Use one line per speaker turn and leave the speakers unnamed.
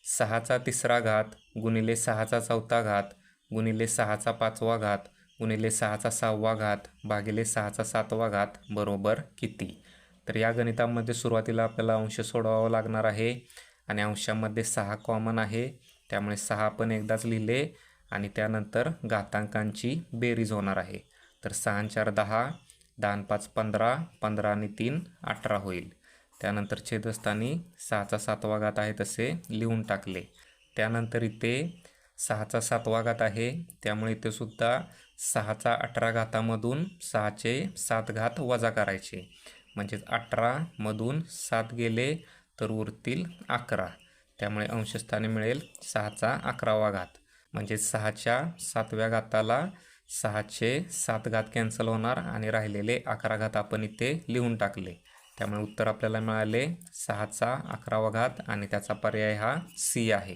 6चा 3रा घात गुणिले 6चा 4था घात गुणिले 6चा 5वा घात गुणिले 6चा 6वा घात भागिले 6चा 7वा घात बरोबर किती? तर या गणितामध्ये सुरुवातीला आपल्याला अंश सोडवावा लागणार आहे आणि अंशामध्ये 6 कॉमन आहे, त्यामुळे 6 पण एकदाच लिहिले आणि त्यानंतर घातांकांची बेरीज होणार आहे. तर 6 4 10, 10 5 15, 15 आणि 3 18 होईल. त्यानंतर छेदस्थानी 6चा 7वा घात आहे तसे लिहून टाकले. त्यानंतर इथे 6चा 7वा घात आहे, त्यामुळे इथे सुद्धा 6चा 18 घातामधून 6चे 7 घात वजा करायचे, म्हणजेच 18मधून 7 गेले तर उरतील 11. त्यामुळे अंशस्थानी मिळेल 6चा 11वा घात, म्हणजे 6च्या 7व्या घाताला 6चे 7 घात कॅन्सल होणार आणि राहिलेले 11 घात आपण इथे लिहून टाकले. त्यामुळे उत्तर आपल्याला मिळाले 6चा 11वा घात आणि त्याचा पर्याय हा सी आहे.